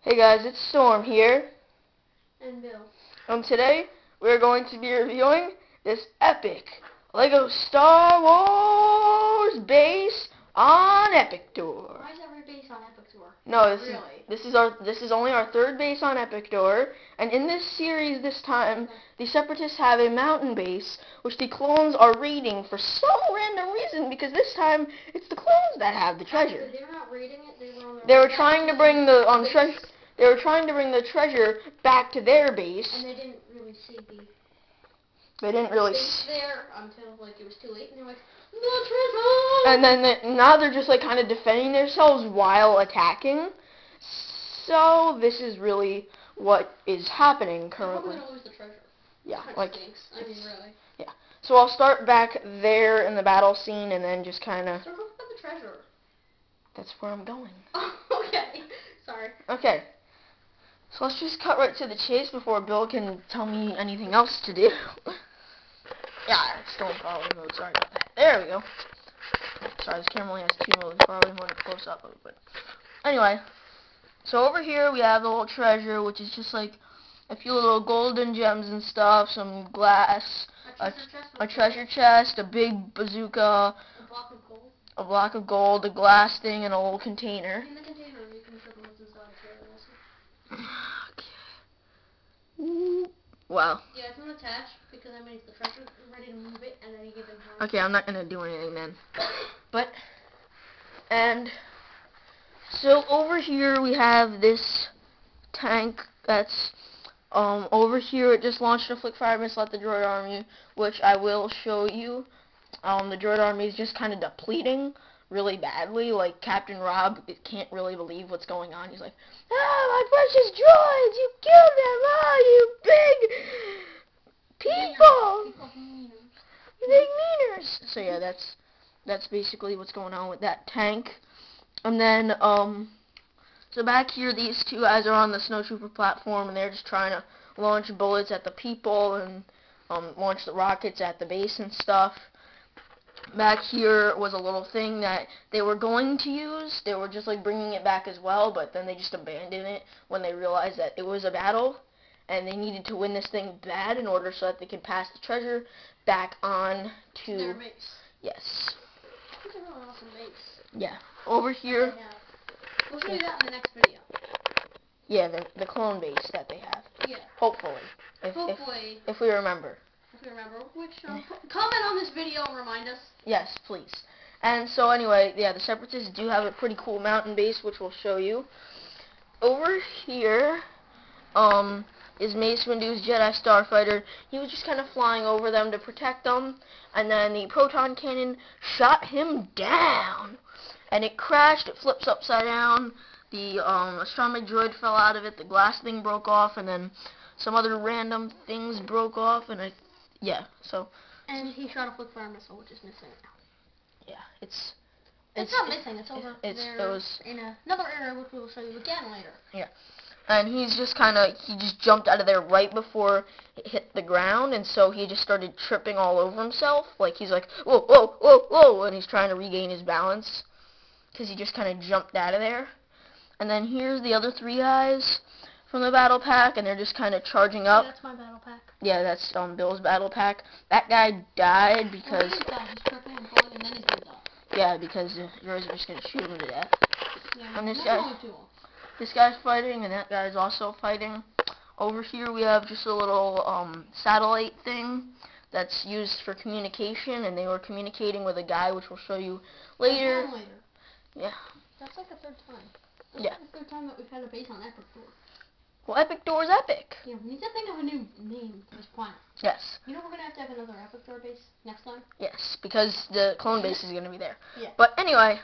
Hey guys, it's Storm here, And Bill. and today we're going to be reviewing this epic LEGO Star Wars base on Eppicdor. Why is every base on Eppicdor? No, Really? this is only our third base on Eppicdor, and in this series this time, the Separatists have a mountain base, which the clones are raiding for some random reason, because this time it's the clones that have the treasure. They were not raiding it, they were on their They were trying to bring the treasure. They were trying to bring the treasure back to their base. And they didn't really see the They didn't really base there until like it was too late, and they're like, the treasure! And then now they're just like kind of defending themselves while attacking. So this is really what is happening currently. They're gonna lose the treasure. Yeah, That like stinks. I mean, really. Yeah. So I'll start back there in the battle scene, and then just kind of. So who got the treasure? That's where I'm going. Oh, okay. Sorry. Okay. So let's just cut right to the chase before Bill can tell me anything else to do. Yeah, it's still in follow mode. Sorry about that. There we go. Sorry, this camera only has 2 modes. Probably more close up mode, but anyway. So over here we have the little treasure, which is just like a few little golden gems and stuff, some glass, a treasure chest, a big bazooka, a block of gold, a glass thing, and a little container. In the container, you can put what's inside there also. Wow. Yeah, it's not attached because I made the treasure ready to move it, and then you give it more. Okay, I'm not gonna do anything then. And so over here we have this tank that's over here. It just launched a flick fire missile at the droid army, which I will show you. The droid army is just kind of depleting really badly. Like Captain Rob can't really believe what's going on. He's like, "Ah, my precious droids! You killed them! Ah, you big people! You big meaners!" So yeah, that's basically what's going on with that tank. And then so back here, these two guys are on the snowtrooper platform, and they're just trying to launch bullets at the people and launch the rockets at the base and stuff. Back here was a little thing that they were going to use. They were just like bringing it back as well, but then they just abandoned it when they realized that it was a battle, and they needed to win this thing bad in order so that they could pass the treasure back on to their base. Yes. It's a really awesome base. Yeah. Over here. We'll show you that in the next video. Yeah, the clone base that they have. Yeah. Hopefully. Hopefully. If we remember. If you remember, which comment on this video and remind us. Yes, please. And so anyway, yeah, the Separatists do have a pretty cool mountain base, which we'll show you. Over here, is Mace Windu's Jedi Starfighter. He was just kind of flying over them to protect them, and then the proton cannon shot him down, and it crashed. It flips upside down. The astronomy droid fell out of it. The glass thing broke off, and then some other random things broke off, and yeah, so. And he shot a flick fire missile, which is missing now. Yeah, it's not missing. It's over there in another area, which we will show you again later. Yeah, and he just jumped out of there right before it hit the ground, and so he just started tripping all over himself. Like he's like, whoa, whoa, whoa, whoa, and he's trying to regain his balance because he just kind of jumped out of there. And then here's the other 3 guys from the battle pack, and they're just kind of charging up. Yeah, that's my battle pack. Yeah, that's Bill's battle pack. That guy died because. Well, he died. He's tripping and falling, and then he's gonna die. Yeah, because the droids are just gonna shoot him to death. Yeah, and this guy's fighting, and that guy's also fighting. Over here we have just a little satellite thing that's used for communication, and they were communicating with a guy, which we'll show you later. Yeah. That's like the 3rd time. That's Yeah. like the 3rd time that we've had a base on Eppicdor. Well, Eppicdor's epic. Yeah, we need to think of a new name for this planet. Yes. You know we're going to have another Eppicdor base next time? Yes, because the clone base is going to be there. Yeah. But anyway,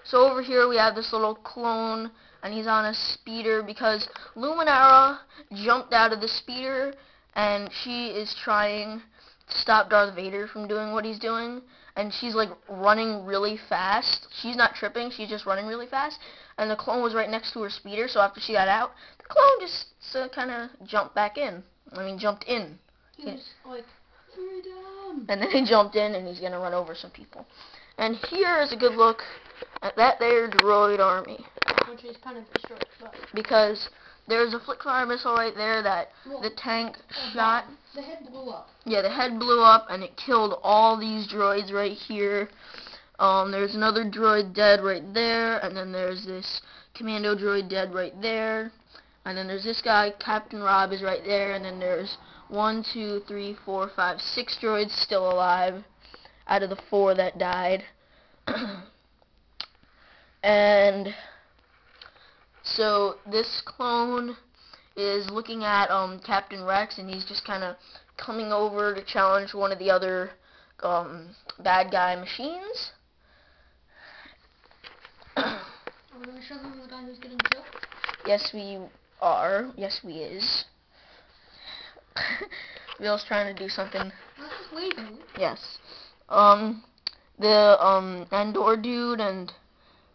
so over here we have this little clone, and he's on a speeder because Luminara jumped out of the speeder, and she is trying to stop Darth Vader from doing what he's doing, and she's like running really fast. She's not tripping, she's just running really fast, and the clone was right next to her speeder, so after she got out, the clone just kind of jumped in. He was like, freedom! And then he jumped in, and he's going to run over some people. And here is a good look at that there droid army. Which is kind of destroyed, but... Because there's a flick-fire missile right there that the tank shot. The head blew up. Yeah, the head blew up and it killed all these droids right here. There's another droid dead right there, and then there's this commando droid dead right there. And then there's this guy, Captain Rob, is right there, and then there's 1, 2, 3, 4, 5, 6 droids still alive out of the 4 that died. And so this clone is looking at Captain Rex, and he's just kind of coming over to challenge one of the other bad guy machines. Are we going to show them the guy who's getting killed? Yes, we are. Yes, we is. Bill's trying to do something. I was just waving. Yes. The Endor dude and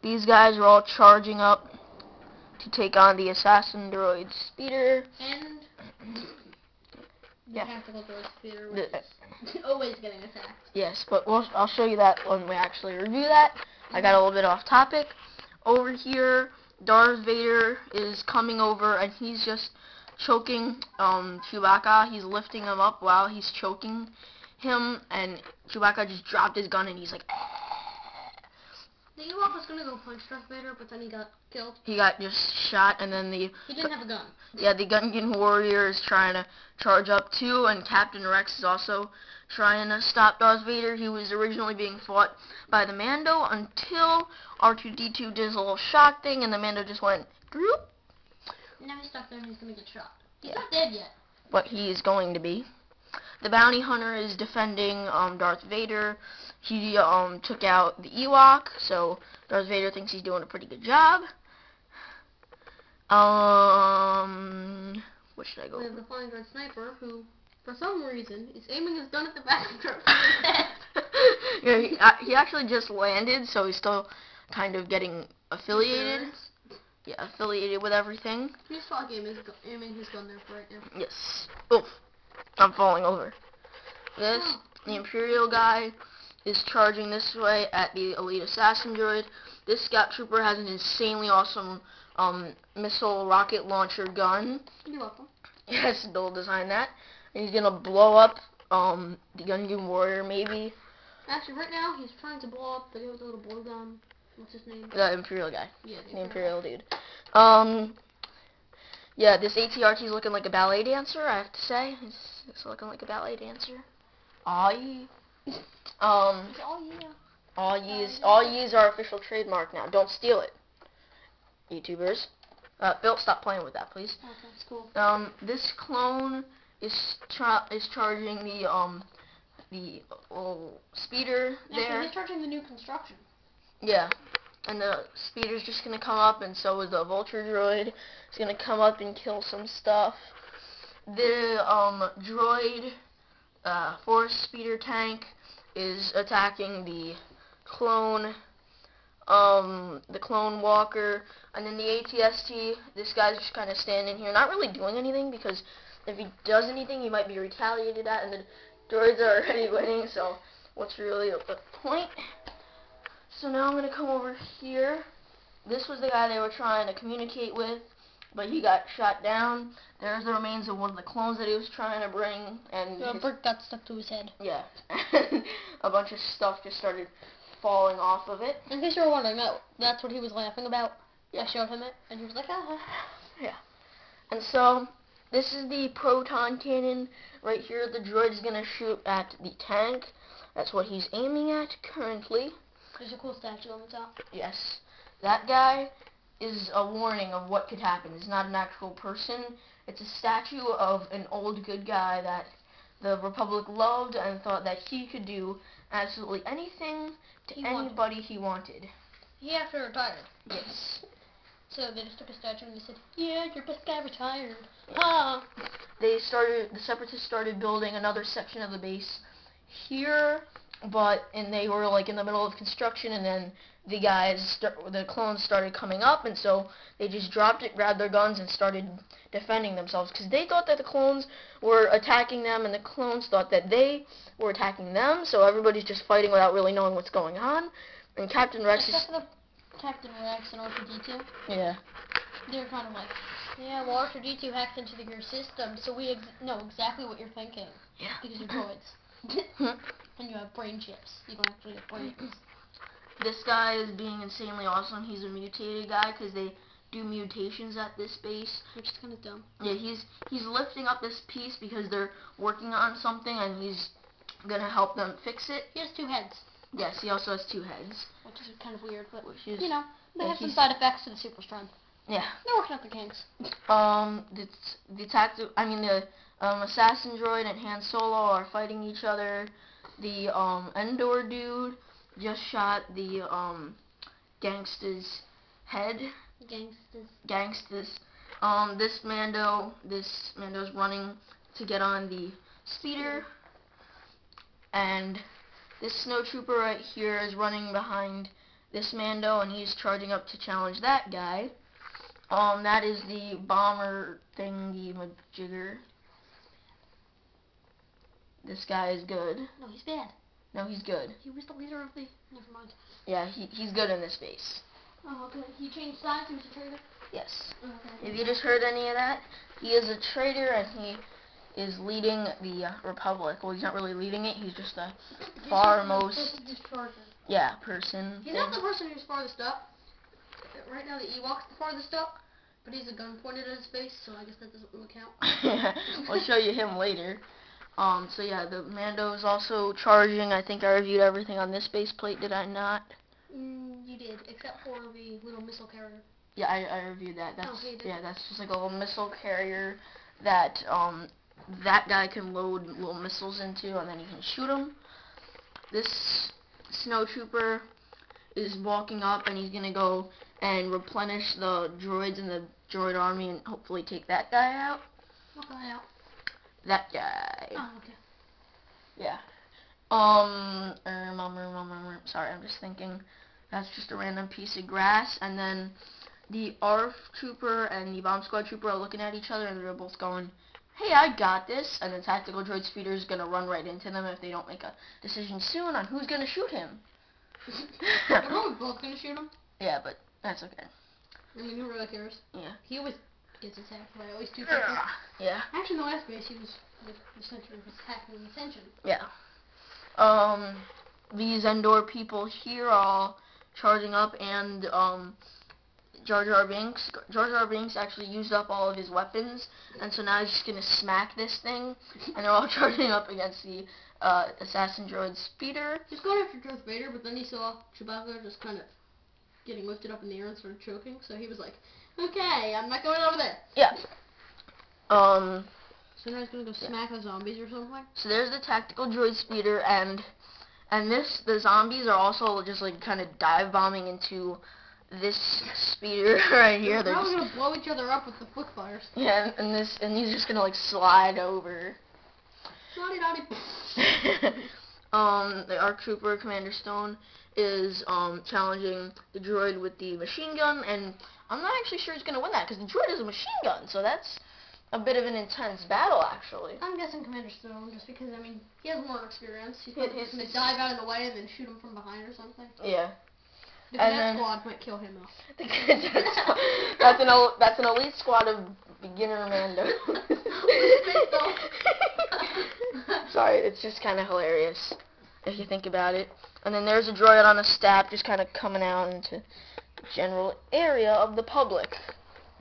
these guys are all charging up to take on the assassin droid speeder. And yeah. Tactical droid speeder, which is always getting attacked. Yes, but I'll show you that when we actually review that. I got a little bit off topic. Over here, Darth Vader is coming over, and he's just choking Chewbacca. He's lifting him up while he's choking him, and Chewbacca just dropped his gun, and he's like, The Ewok was going to go punch Darth Vader, but then he got killed. He got just shot, and then He didn't have a gun. Yeah, the Gungan warrior is trying to charge up too, and Captain Rex is also trying to stop Darth Vader. He was originally being fought by the Mando until R2-D2 did his little shock thing, and the Mando just went, Groop. Now he's stuck there and he's going to get shot. He's not dead yet. But he is going to be. The bounty hunter is defending Darth Vader. He took out the Ewok, so Darth Vader thinks he's doing a pretty good job. Where should I go? We have the Flying Guard Sniper, who, for some reason, is aiming his gun at the back of Darth Vader's head. Yeah, he actually just landed, so he's still kind of getting affiliated. Yeah, affiliated with everything. He's probably aiming his gun there right now. Yes. Oof. I'm falling over. This, the Imperial guy, is charging this way at the Elite Assassin droid. This Scout Trooper has an insanely awesome missile rocket launcher gun. You're welcome. Yes, they'll design that. And he's gonna blow up the Gungan warrior, maybe. Actually, right now, he's trying to blow up the little blue gun. What's his name? The Imperial guy. Yeah, the Imperial dude. Yeah, this ATRT is looking like a ballet dancer, I have to say. It's looking like a ballet dancer. Aw, yee. All yees are official trademark now. Don't steal it, YouTubers. Bill, stop playing with that, please. Okay, that's cool. This clone is charging the speeder there. Actually, he's charging the new construction. Yeah, and the speeder's just gonna come up, and so is the vulture droid. It's gonna come up and kill some stuff. The droid force speeder tank is attacking the clone walker, and then the ATST. This guy's just kind of standing here, not really doing anything, because if he does anything, he might be retaliated at, and the droids are already winning. So what's really the point? So now I'm going to come over here. This was the guy they were trying to communicate with, but he got shot down. There's the remains of one of the clones that he was trying to bring. And a brick got stuck to his head. Yeah. A bunch of stuff just started falling off of it. In case you were wondering, that's what he was laughing about. Yeah. I showed him it, and he was like, ah. Yeah. And so, this is the proton cannon. Right here, the droid is going to shoot at the tank. That's what he's aiming at currently. There's a cool statue on the top. Yes. That guy is a warning of what could happen. It's not an actual person. It's a statue of an old good guy that the Republic loved and thought that he could do absolutely anything to anybody he wanted. He after retired. Yes. So they just took a statue and they said, yeah, your best guy retired. Ha! The Separatists started building another section of the base here, and they were like in the middle of construction, and then the clones started coming up, and so they just dropped it, grabbed their guns, and started defending themselves, because they thought that the clones were attacking them, and the clones thought that they were attacking them, so everybody's just fighting without really knowing what's going on, and Captain Rex Except for Captain Rex and R2-D2. Yeah. They're kind of like, yeah, well, R2-D2 hacked into your system, so we know exactly what you're thinking. Yeah. Because you're droids. And you have brain chips. You don't actually have brains. This guy is being insanely awesome. He's a mutated guy because they do mutations at this base. Which is kind of dumb. Yeah, he's lifting up this piece because they're working on something, and he's gonna help them fix it. He has 2 heads. Yes, he also has 2 heads. Which is kind of weird, but you know, they have some side effects to the super strength. Yeah. They're working out the kinks. The assassin droid and Han Solo are fighting each other. The Endor dude just shot the gangster's head. Gangsters. This Mando's running to get on the speeder, and this snowtrooper right here is running behind this Mando, and he's charging up to challenge that guy. That is the bomber thingy majigger. This guy is good. No, he's bad. No, he's good. He was the leader of the... Never mind. Yeah, he's good in this base. Oh, okay. He changed sides and was a traitor? Yes. Okay. Have you just heard any of that? He is a traitor, and he is leading the Republic. Well, he's not really leading it. He's just the farmost... Yeah, person. He's not the person who's farthest up. Right now, the Ewok's the farthest up. But he's a gun pointed at his face, so I guess that doesn't really count. Yeah, I'll show you him later. So yeah, the Mando is also charging. I think I reviewed everything on this base plate, did I not? You did, except for the little missile carrier. Yeah, I reviewed that. That's yeah, that's just like a little missile carrier that that guy can load little missiles into, and then you can shoot them. This snowtrooper is walking up, and he's gonna go and replenish the droids in the droid army, and hopefully take that guy out. What guy out? That guy. Oh, okay. Yeah. Sorry, I'm just thinking. That's just a random piece of grass, and then the ARF trooper and the bomb squad trooper are looking at each other, and they're both going, "Hey, I got this," and the tactical droid speeder is gonna run right into them if they don't make a decision soon on who's gonna shoot him. They're probably both gonna shoot him. Yeah, but that's okay. I mean, who really cares? Yeah. He always gets attacked by at least 2 people. Yeah. Actually, in the last base, he was essentially attacking the attention. Yeah. These Endor people here are all charging up, and Jar Jar Binks actually used up all of his weapons, and so now he's just gonna smack this thing, and they're all charging up against the assassin droid speeder. He's going after Darth Vader, but then he saw Chewbacca just kind of getting lifted up in the air and started choking, so he was like, okay, I'm not going over there. Yeah. So now he's gonna go smack the zombies or something? So there's the tactical droid speeder, and the zombies are also just like kind of dive bombing into this speeder right here. They're probably gonna blow each other up with the flick fires. Yeah, and he's just gonna like slide over. Naughty. The ARC Trooper, Commander Stone, is challenging the droid with the machine gun, and I'm not actually sure he's gonna win that because the droid is a machine gun, so that's a bit of an intense battle, actually. I'm guessing Commander Stone, just because, I mean, he has more experience. He's probably just going to dive out of the way and then shoot him from behind or something. Yeah. The cadet squad might kill him, though. That's an elite squad of beginner Mando. Sorry, it's just kind of hilarious, if you think about it. And then there's a droid on a staff just kind of coming out into the general area of the public.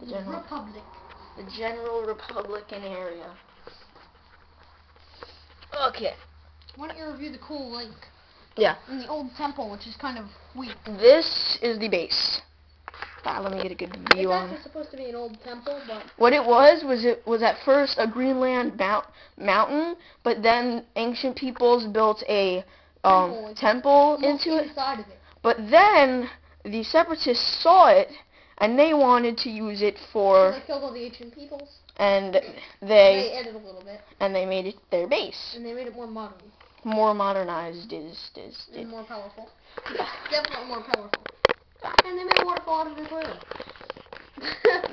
The general Republican area. Okay. Why don't you review the cool lake? Yeah. In the old temple, which is kind of weak. This is the base. Let me get a good view on it. It's supposed to be an old temple, but... What it was at first a Greenland mountain, but then ancient peoples built a temple into it. Inside of it. But then the separatists saw it, and they wanted to use it for... So they killed all the ancient peoples. And they added a little bit. And they made it their base. And they made it more modern. more modernized And more powerful. Yeah. Definitely more powerful. And they made a waterfall out of their toilet.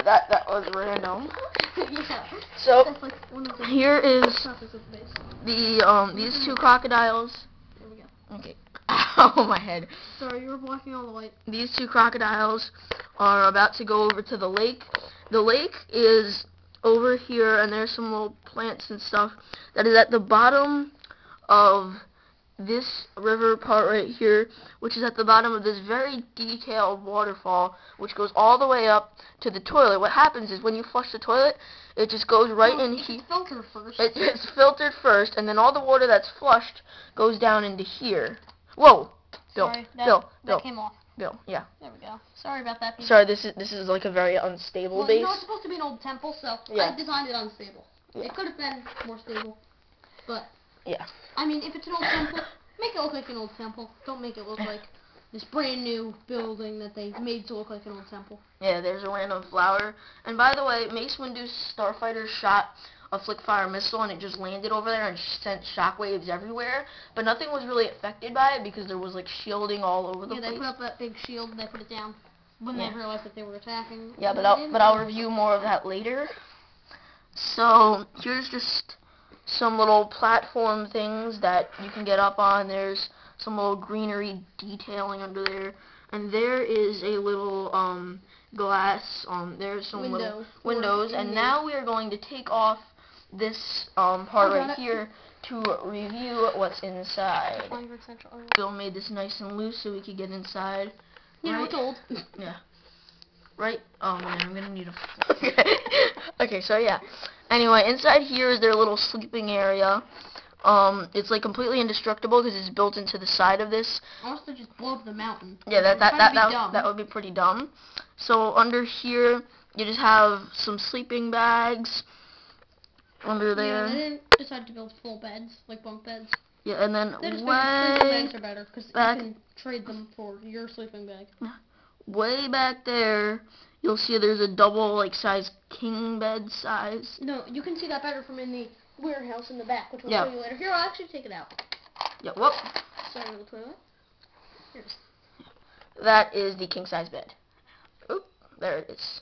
that was random. Yeah. So That's like one of the here is topics of the base. these two crocodiles. There we go. Okay. Ow, my head. Sorry, you were blocking all the light. These two crocodiles are about to go over to the lake. The lake is over here, and there's some little plants and stuff that is at the bottom of this river part right here, which is at the bottom of this very detailed waterfall, which goes all the way up to the toilet. What happens is when you flush the toilet, it just goes right in here. It's filtered first. It's filtered first, and then all the water that's flushed goes down into here. Whoa, Bill, Sorry, Bill, that came off. Bill, yeah. There we go. Sorry about that, people. Sorry, this is like a very unstable Well, base. you know, it's supposed to be an old temple, so Yeah. I designed it unstable. Yeah. It could have been more stable, but Yeah. I mean, if it's an old temple, make it look like an old temple. Don't make it look like this brand new building that they made to look like an old temple. Yeah, there's a random flower. And by the way, Mace Windu's starfighter shot a flick-fire missile, and it just landed over there and sent shockwaves everywhere. But nothing was really affected by it because there was like shielding all over the Yeah, place. they put up that big shield and they put it down when they realized that they were attacking. Yeah, but I'll review more of that later. So here's just some little platform things that you can get up on. There's some little greenery detailing under there, and there is a little glass. There's some little windows, and now we are going to take off this part right here to review what's inside. Bill made this nice and loose so we could get inside. You know, it's old. Yeah. Right? Oh man, I'm gonna need a... Okay, so yeah. Anyway, inside here is their little sleeping area. It's like completely indestructible because it's built into the side of this. I want to just blow up the mountain. Yeah, that would be pretty dumb. So under here, you just have some sleeping bags under there. Yeah, they didn't decide to build full beds, like bunk beds. Yeah, and then They just way sleeping bags are better because you back, can trade them for your sleeping bag. way back there, you'll see there's a double like size king bed size. No, you can see that better from in the warehouse in the back, which we'll Yeah. show you later. Here, I'll actually take it out. Yeah, whoop. Sorry, little toilet. Here's. That is the king size bed. Oop, there it is.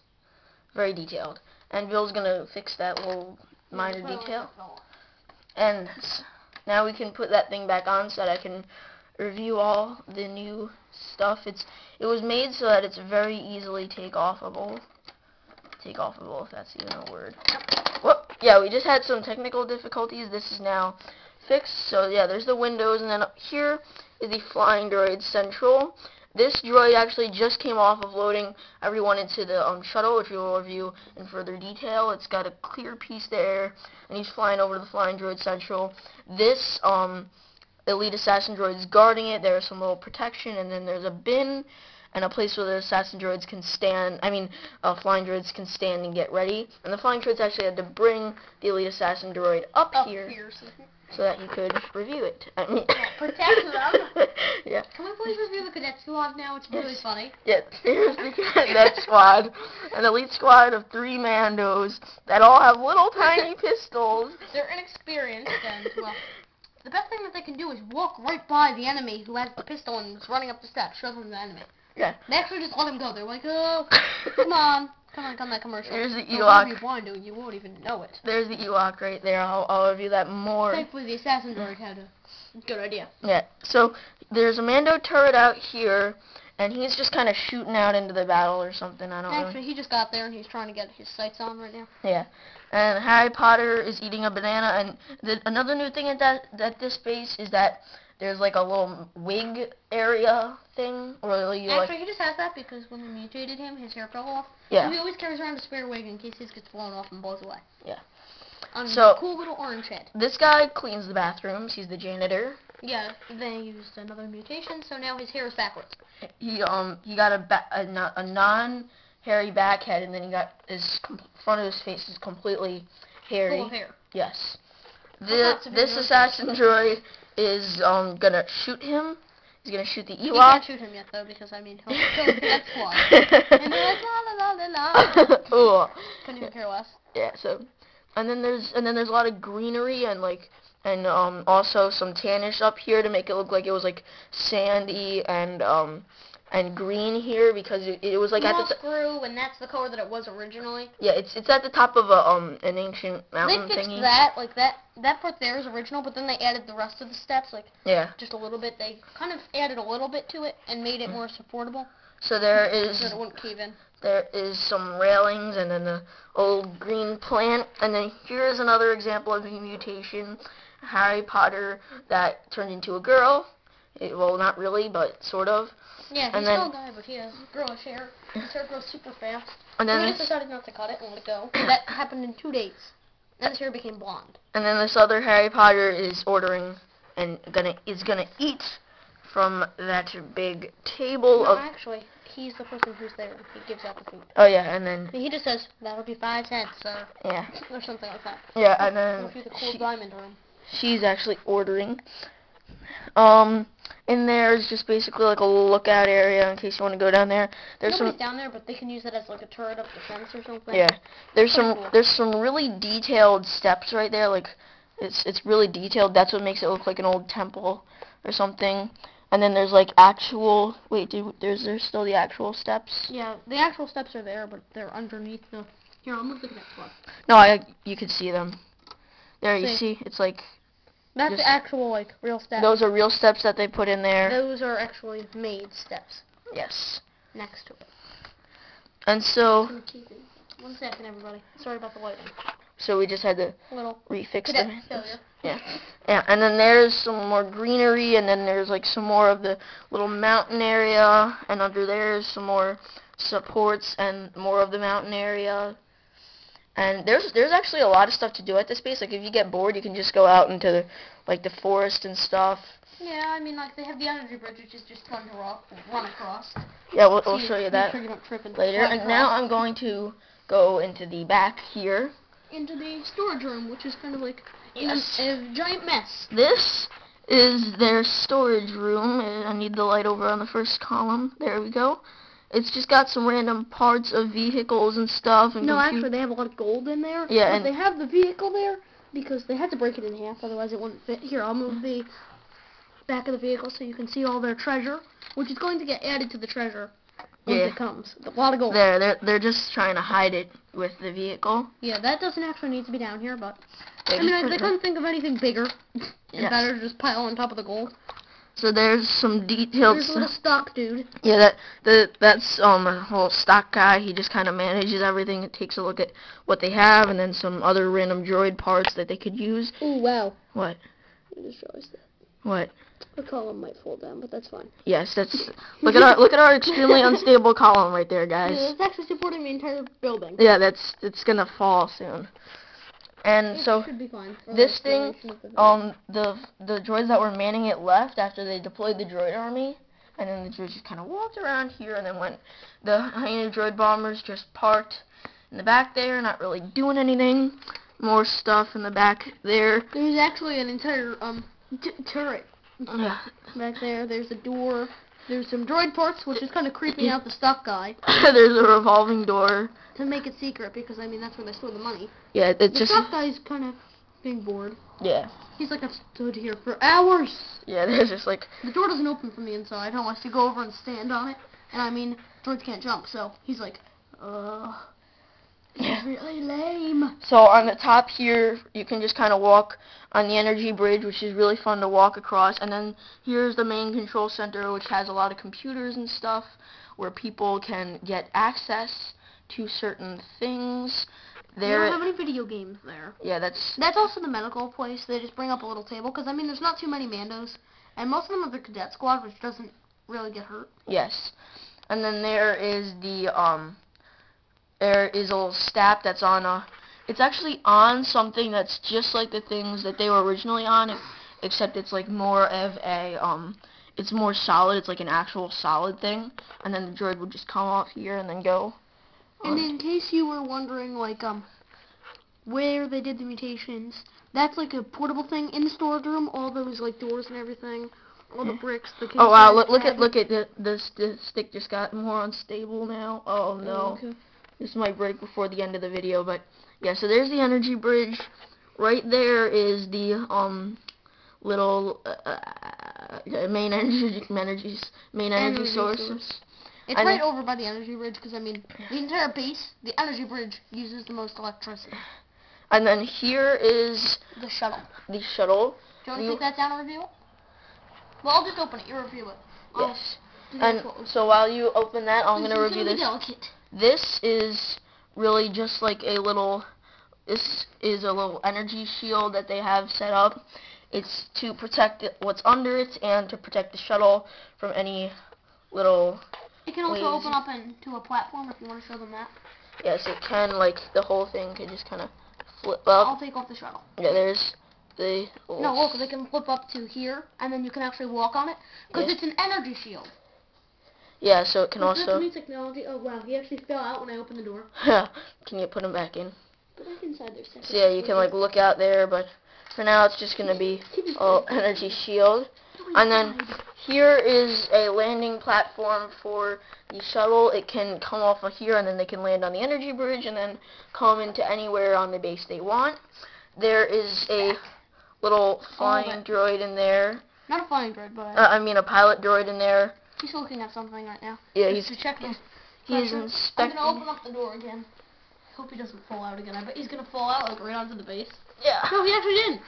Very detailed. And Bill's gonna fix that little minor detail. And now we can put that thing back on so that I can review all the new stuff. It was made so that it's very easily take-offable. Take-offable, if that's even a word. Whoop. Yeah, we just had some technical difficulties. This is now fixed. So yeah, there's the windows, and then up here is the Flying Droid Central. This droid actually just came off of loading everyone into the shuttle, which we will review in further detail. It's got a clear piece there, and he's flying over to the Flying Droid Central. This elite assassin droid is guarding it. There's some little protection, and then there's a bin and a place where the assassin droids can stand. Flying droids can stand and get ready. And the flying droids actually had to bring the elite assassin droid up here so that he could review it. Protect them. Yeah. Can we please review the cadet squad now? It's really funny. Yeah, here's the cadet squad, an elite squad of 3 Mandos that all have little tiny pistols. They're inexperienced, and well, the best thing that they can do is walk right by the enemy who has the pistol and is running up the steps, show them the enemy. Yeah. They actually just let him go. They're like, oh, come on. Come that commercial. There's the Ewok. Ewok. Blind, you won't even know it. There's the Ewok right there. I'll review that more. Thankfully, the assassin droid had a good idea. Yeah. So there's a Mando turret out here, and he's just kind of shooting out into the battle or something. I don't know. Actually, he just got there and he's trying to get his sights on right now. Yeah. And Harry Potter is eating a banana. And another new thing at this base is that there's like a little wig area thing. Actually, he just has that because when we mutated him, his hair fell off. Yeah. So he always carries around a spare wig in case his gets blown off and blows away. Yeah. So cool little orange head. This guy cleans the bathrooms. He's the janitor. Yeah. Then he used another mutation, so now his hair is backwards. He got a non-hairy back head, and then he got his front of his face is completely hairy. Full of hair. Yes. This assassin droid is gonna shoot him. He's gonna shoot the Ewok. He can't shoot him yet though, because I mean he'll kill the cadet squad. And they're like la la la la la. Ooh. Couldn't even care less. Yeah. So And then there's a lot of greenery and also some tannish up here to make it look like it was like sandy and green here because it was like moss grew, and that's the color that it was originally. Yeah, it's at the top of an ancient mountain they fixed thingy. that part there is original, but then they added the rest of the steps, like just a little bit. They kind of added a little bit to it and made it more supportable. So there is so that it wouldn't cave in. There is some railings and then the old green plant, and then here's another example of a mutation. Harry Potter that turned into a girl. Well, not really, but sort of. Yeah, he's still a guy, but he has girlish hair. His hair grows super fast. And then he just decided not to cut it and let it go. That happened in 2 days. Then his hair became blonde. And then this other Harry Potter is ordering and is gonna eat from that big table no, of. Actually, he's the person who's there. He gives out the food. Oh yeah, and then he just says that'll be 5 cents, sir. Yeah. Or something like that. Yeah, and then the cool diamond room. She's actually ordering. In there is just basically like a lookout area in case you want to go down there. Nobody's down there, but they can use it as like a turret up the fence or something. Yeah, there's cool. some really detailed steps right there. Like it's really detailed. That's what makes it look like an old temple or something. And then there's like actual. Wait, there's still the actual steps? Yeah, the actual steps are there, but they're underneath the. Here, I'll move the next one. No, you can see them. There, you see, it's like. That's the actual, like, real steps. Those are real steps that they put in there. Those are actually made steps. Yes. Next to it. And so... 1 second, everybody. Sorry about the lighting. So we just had to refix them. Yeah. Yeah, and then there's some more greenery, and then there's, like, some more of the little mountain area, and under there is some more supports and more of the mountain area. And there's actually a lot of stuff to do at this base. Like if you get bored, you can just go out into the forest and stuff. Yeah, I mean like they have the energy bridge, which is just fun to run across. Yeah, we'll show you that sure you don't trip and later. And now I'm going to go into the back here. Into the storage room, which is kind of like a giant mess. This is their storage room. I need the light over on the first column. There we go. It's just got some random parts of vehicles and stuff. And no, actually, they have a lot of gold in there. Yeah, but they have the vehicle there because they had to break it in half, otherwise it wouldn't fit. Here, I'll move the back of the vehicle so you can see all their treasure, which is going to get added to the treasure once it comes. A lot of gold. They're just trying to hide it with the vehicle. Yeah, that doesn't actually need to be down here, but they couldn't think of anything bigger and better to just pile on top of the gold. So there's some detailed. There's a little stock dude. Yeah, that's a whole stock guy. He just kind of manages everything. It takes a look at what they have, and then some other random droid parts that they could use. Oh wow! What? I just realized that. What? The column might fall down, but that's fine. Yes, that's. look at our extremely unstable column right there, guys. Yeah, it's actually supporting the entire building. Yeah, it's gonna fall soon. And so should be fine. This thing, the droids that were manning it left after they deployed the droid army, and then the droids just kind of walked around here, and then the hyena droid bombers just parked in the back there, not really doing anything. More stuff in the back there. There's actually an entire turret Yeah. back there. There's a door. There's some droid parts, which is kind of creeping out the stock guy. There's a revolving door. To make it secret, because, I mean, that's where they store the money. Yeah, the stock guy's kind of being bored. Yeah. He's like, I've stood here for hours. Yeah, there's just like... The door doesn't open from the inside. I want to go over and stand on it. And, I mean, droids can't jump, so he's like, it's really lame. So on the top here, you can just kind of walk on the energy bridge, which is really fun to walk across. And then here's the main control center, which has a lot of computers and stuff where people can get access to certain things. They don't have any video games there. Yeah, that's also the medical place. They just bring up a little table, because, I mean, there's not too many Mandos. And most of them are the cadet squad, which doesn't really get hurt. Yes. And then there is there is a little stap that's on it's actually on something that's just like the things that they were originally on, except it's like more of a, it's more solid. It's like an actual solid thing. And then the droid would just come off here and then go. And in case you were wondering, like, where they did the mutations, that's like a portable thing in the storage room. All those, like, doors and everything, all the bricks. Oh wow! Look at the stick just got more unstable now. Oh no. Okay. This might break before the end of the video, but yeah, so there's the energy bridge. Right there is the little main energy source. It's And right over by the energy bridge because, I mean, the entire base, the energy bridge uses the most electricity. And then here is the shuttle. The shuttle. Do you want to take that down and review it? Well, I'll just open it. You review it. Yes. And so while you open that, I'm going to review this. Delicate. This is really just like a little energy shield that they have set up. It's to protect what's under it and to protect the shuttle from any little... It can also open up into a platform if you want to show them that. Yes, it can, like, the whole thing can just kind of flip up. I'll take off the shuttle. Yeah, there's the... No, look, they can flip up to here, and then you can actually walk on it, because it's an energy shield. Yeah, so it can That's also... new technology. Oh, wow, he actually fell out when I opened the door. Yeah, can you put him back in? Go back inside there, second. So yeah, you can, like, look out there, but for now it's just going to be energy shield. And then here is a landing platform for the shuttle. It can come off of here, and then they can land on the energy bridge, and then come into anywhere on the base they want. There is a little flying droid in there. Not a flying droid, but... I mean a pilot droid in there. He's looking at something right now. Yeah, he's inspecting. I'm going to open up the door again. Hope he doesn't fall out again. I bet he's going to fall out, like, right onto the base. Yeah. No, he actually didn't.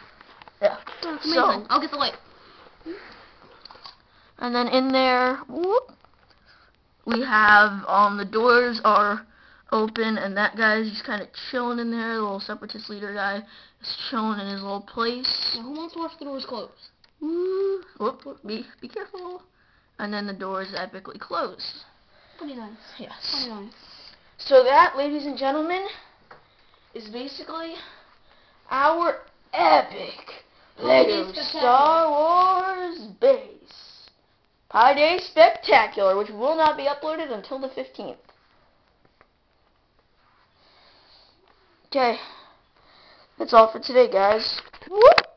Yeah. Oh, that's amazing. So, I'll get the light. And then in there, we have, the doors are open, and that guy's just kind of chilling in there. The little separatist leader guy is chilling in his little place. Now, who wants to watch the doors close? Whoop, be careful. And then the door is epically closed. Pretty nice. Yes. Pretty nice. So that, ladies and gentlemen, is basically our epic Lego Star Wars base. Pi Day Spectacular, which will not be uploaded until the 15th. Okay. That's all for today, guys. Whoop!